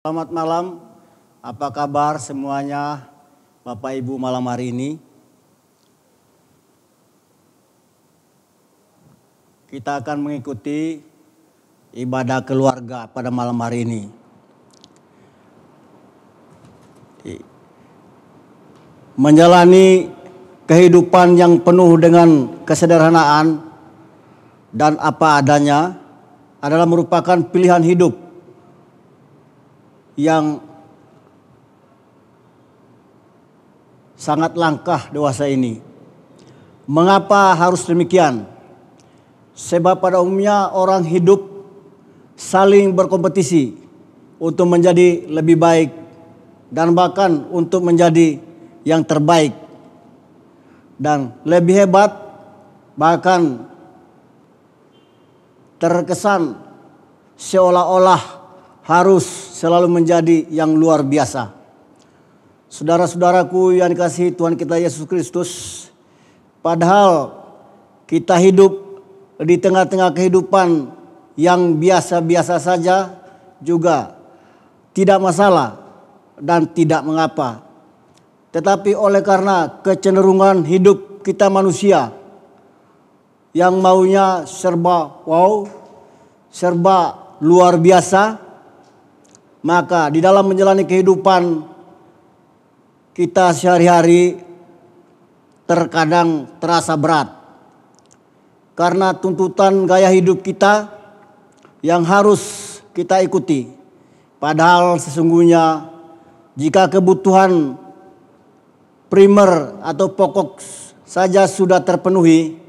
Selamat malam, apa kabar semuanya Bapak Ibu malam hari ini? Kita akan mengikuti ibadah keluarga pada malam hari ini. Menjalani kehidupan yang penuh dengan kesederhanaan dan apa adanya adalah merupakan pilihan hidup yang sangat langka dewasa ini. Mengapa harus demikian? Sebab pada umumnya orang hidup saling berkompetisi untuk menjadi lebih baik dan bahkan untuk menjadi yang terbaik dan lebih hebat, bahkan terkesan seolah-olah harus selalu menjadi yang luar biasa. Saudara-saudaraku yang dikasihi Tuhan kita Yesus Kristus, padahal kita hidup di tengah-tengah kehidupan yang biasa-biasa saja juga tidak masalah dan tidak mengapa. Tetapi oleh karena kecenderungan hidup kita manusia yang maunya serba wow, serba luar biasa, maka di dalam menjalani kehidupan kita sehari-hari terkadang terasa berat. Karena tuntutan gaya hidup kita yang harus kita ikuti. Padahal sesungguhnya jika kebutuhan primer atau pokok saja sudah terpenuhi,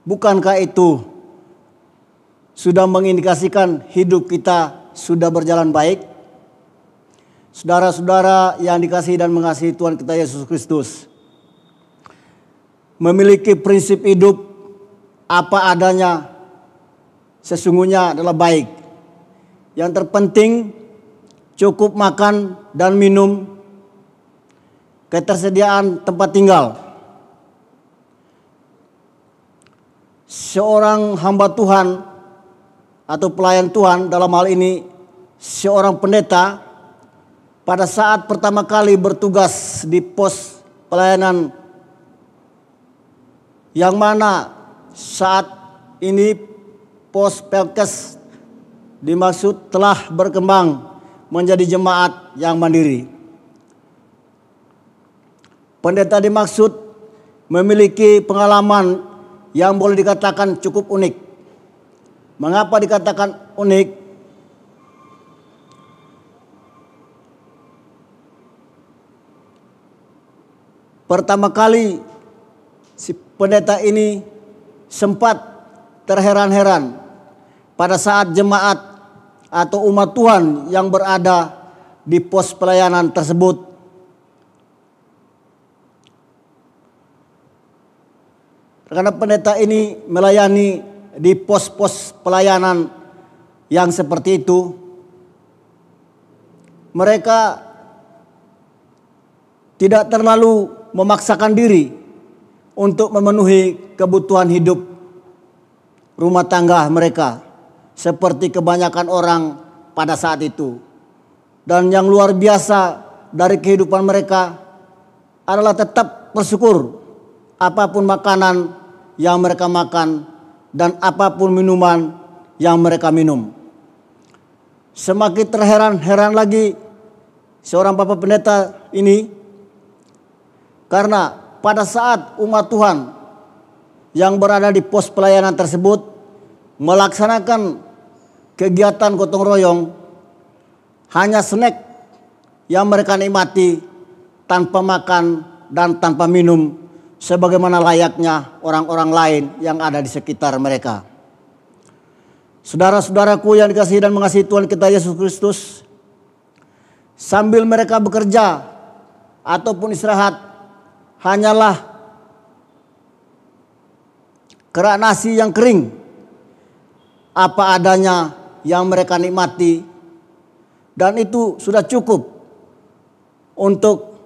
bukankah itu sudah mengindikasikan hidup kita sudah berjalan baik? Saudara-saudara yang dikasihi dan mengasihi Tuhan kita Yesus Kristus, memiliki prinsip hidup apa adanya sesungguhnya adalah baik. Yang terpenting cukup makan dan minum, ketersediaan tempat tinggal. Seorang hamba Tuhan atau pelayan Tuhan, dalam hal ini seorang pendeta, pada saat pertama kali bertugas di pos pelayanan yang mana saat ini pos Pelkes dimaksud telah berkembang menjadi jemaat yang mandiri. Pendeta dimaksud memiliki pengalaman yang boleh dikatakan cukup unik. Mengapa dikatakan unik? Pertama kali si pendeta ini sempat terheran-heran pada saat jemaat atau umat Tuhan yang berada di pos pelayanan tersebut karena pendeta ini melayani di pos-pos pelayanan yang seperti itu. Mereka tidak terlalu memaksakan diri untuk memenuhi kebutuhan hidup rumah tangga mereka seperti kebanyakan orang pada saat itu. Dan yang luar biasa dari kehidupan mereka adalah tetap bersyukur apapun makanan yang mereka makan dan apapun minuman yang mereka minum. Semakin terheran-heran lagi seorang Bapak Pendeta ini, karena pada saat umat Tuhan yang berada di pos pelayanan tersebut melaksanakan kegiatan gotong royong, hanya snack yang mereka nikmati tanpa makan dan tanpa minum sebagaimana layaknya orang-orang lain yang ada di sekitar mereka. Saudara-saudaraku yang dikasihi dan mengasihi Tuhan kita Yesus Kristus, sambil mereka bekerja ataupun istirahat, hanyalah kerak nasi yang kering apa adanya yang mereka nikmati, dan itu sudah cukup untuk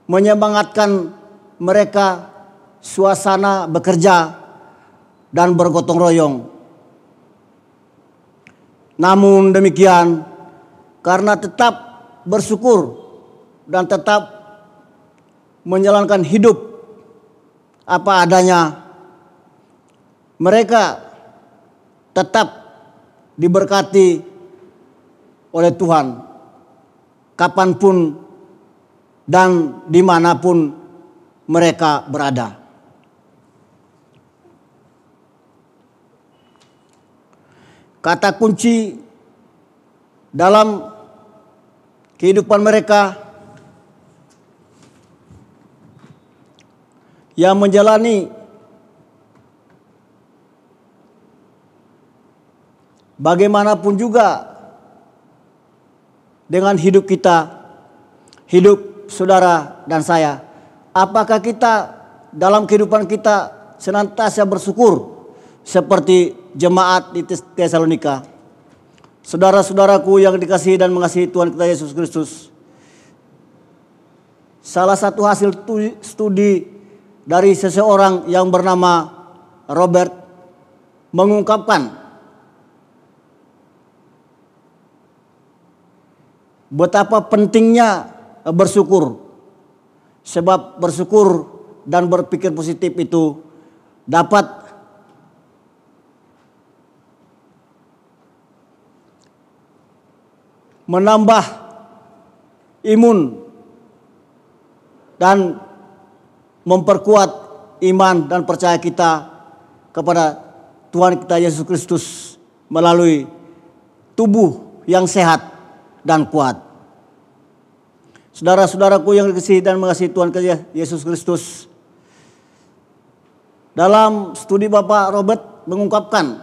menyemangatkan mereka suasana bekerja dan bergotong royong. Namun demikian, karena tetap bersyukur dan tetap menjalankan hidup apa adanya, mereka tetap diberkati oleh Tuhan kapanpun dan dimanapun mereka berada. Kata kunci dalam kehidupan mereka yang menjalani bagaimanapun juga dengan hidup kita, hidup saudara dan saya. Apakah kita dalam kehidupan kita senantiasa bersyukur seperti jemaat di Tesalonika? Saudara-saudaraku yang dikasihi dan mengasihi Tuhan kita Yesus Kristus, salah satu hasil studi dari seseorang yang bernama Robert mengungkapkan betapa pentingnya bersyukur. Sebab bersyukur dan berpikir positif itu dapat menambah imun dan memperkuat iman dan percaya kita kepada Tuhan kita Yesus Kristus melalui tubuh yang sehat dan kuat. Saudara-saudaraku yang dikasihi dan mengasihi Tuhan kita Yesus Kristus, dalam studi Bapak Robert mengungkapkan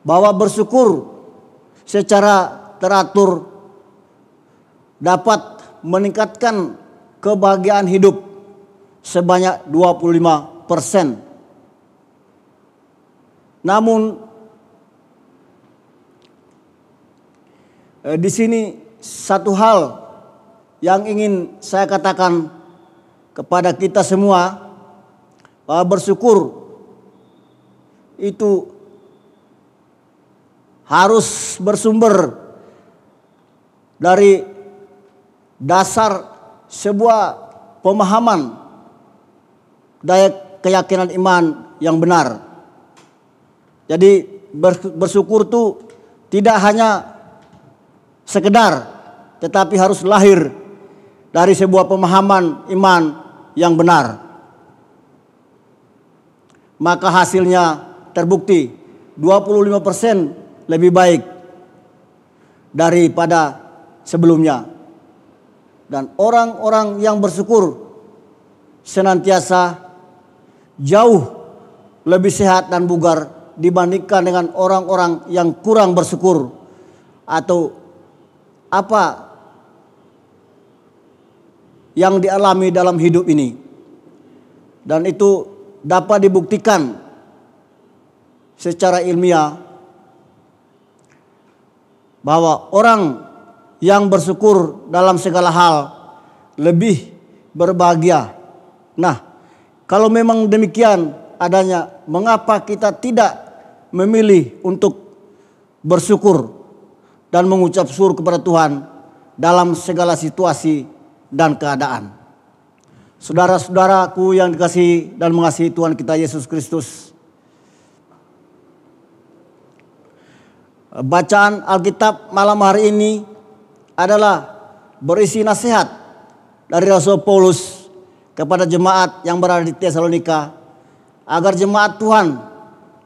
bahwa bersyukur secara teratur dapat meningkatkan kebahagiaan hidup sebanyak 25%. Namun di sini satu hal yang ingin saya katakan kepada kita semua, bahwa bersyukur itu harus bersumber dari dasar sebuah pemahaman daya keyakinan iman yang benar. Jadi bersyukur itu tidak hanya sekedar, tetapi harus lahir dari sebuah pemahaman iman yang benar. Maka hasilnya terbukti 25% lebih baik daripada sebelumnya. Dan orang-orang yang bersyukur senantiasa jauh lebih sehat dan bugar dibandingkan dengan orang-orang yang kurang bersyukur atau apa yang dialami dalam hidup ini. Dan itu dapat dibuktikan secara ilmiah bahwa orang yang bersyukur dalam segala hal lebih berbahagia. Nah, kalau memang demikian adanya, mengapa kita tidak memilih untuk bersyukur dan mengucap syukur kepada Tuhan dalam segala situasi dan keadaan? Saudara-saudaraku yang dikasihi dan mengasihi Tuhan kita Yesus Kristus, bacaan Alkitab malam hari ini adalah berisi nasihat dari Rasul Paulus kepada jemaat yang berada di Tesalonika, agar jemaat Tuhan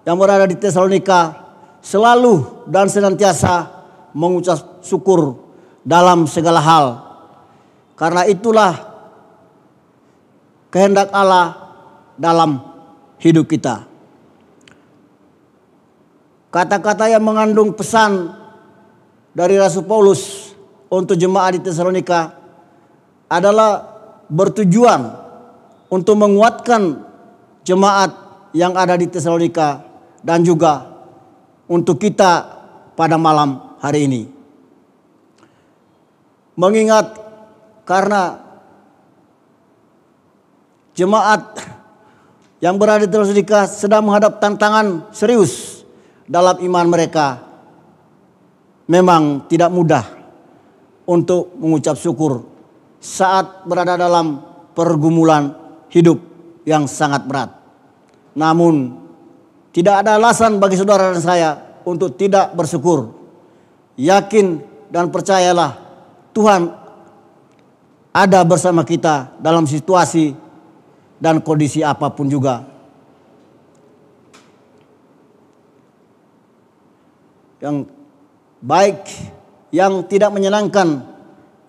yang berada di Tesalonika selalu dan senantiasa mengucap syukur dalam segala hal. Karena itulah kehendak Allah dalam hidup kita. Kata-kata yang mengandung pesan dari Rasul Paulus untuk jemaat di Tesalonika adalah bertujuan untuk menguatkan jemaat yang ada di Tesalonika dan juga untuk kita pada malam hari ini. Mengingat karena jemaat yang berada di Tesalonika sedang menghadap tantangan serius dalam iman mereka memang tidak mudah untuk mengucap syukur saat berada dalam pergumulan hidup yang sangat berat. Namun tidak ada alasan bagi saudara dan saya untuk tidak bersyukur. Yakin dan percayalah Tuhan ada bersama kita dalam situasi dan kondisi apapun juga. Yang baik, yang tidak menyenangkan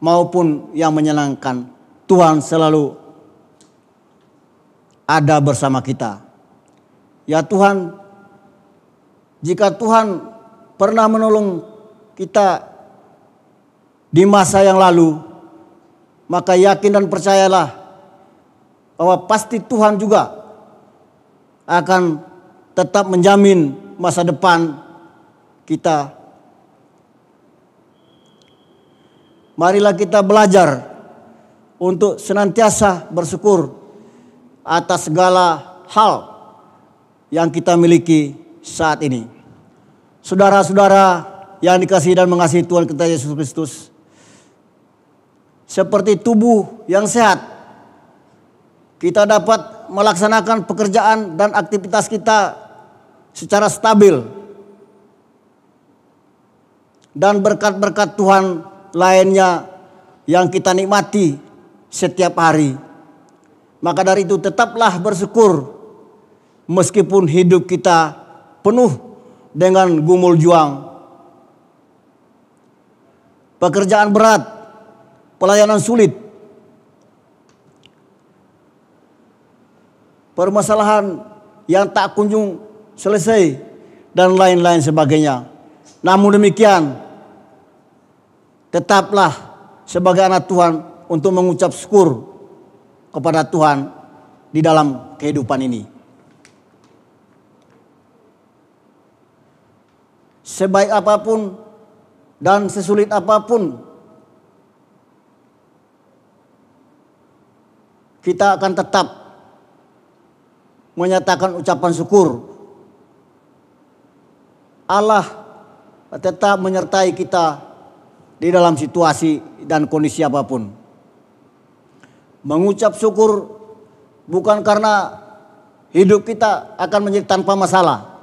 maupun yang menyenangkan, Tuhan selalu ada bersama kita. Ya Tuhan, jika Tuhan pernah menolong kita di masa yang lalu, maka yakin dan percayalah bahwa pasti Tuhan juga akan tetap menjamin masa depan kita. Marilah kita belajar untuk senantiasa bersyukur atas segala hal yang kita miliki saat ini. Saudara-saudara yang dikasihi dan mengasihi Tuhan kita Yesus Kristus, seperti tubuh yang sehat, kita dapat melaksanakan pekerjaan dan aktivitas kita secara stabil. Dan berkat-berkat Tuhan lainnya yang kita nikmati setiap hari. Maka dari itu tetaplah bersyukur meskipun hidup kita penuh dengan gumul juang, pekerjaan berat, pelayanan sulit, permasalahan yang tak kunjung selesai, dan lain-lain sebagainya. Namun demikian, tetaplah sebagai anak Tuhan untuk mengucap syukur kepada Tuhan di dalam kehidupan ini. Sebaik apapun dan sesulit apapun, kita akan tetap menyatakan ucapan syukur. Allah tetap menyertai kita di dalam situasi dan kondisi apapun. Mengucap syukur bukan karena hidup kita akan menjadi tanpa masalah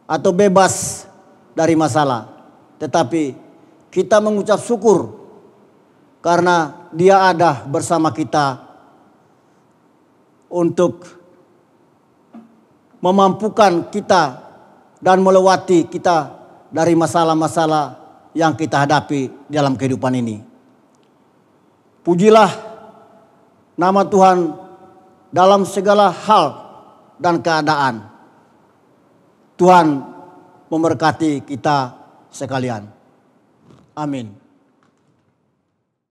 atau bebas dari masalah, tetapi kita mengucap syukur karena Dia ada bersama kita untuk memampukan kita dan melewati kita dari masalah-masalah yang kita hadapi dalam kehidupan ini. Pujilah nama Tuhan dalam segala hal dan keadaan. Tuhan memberkati kita sekalian. Amin.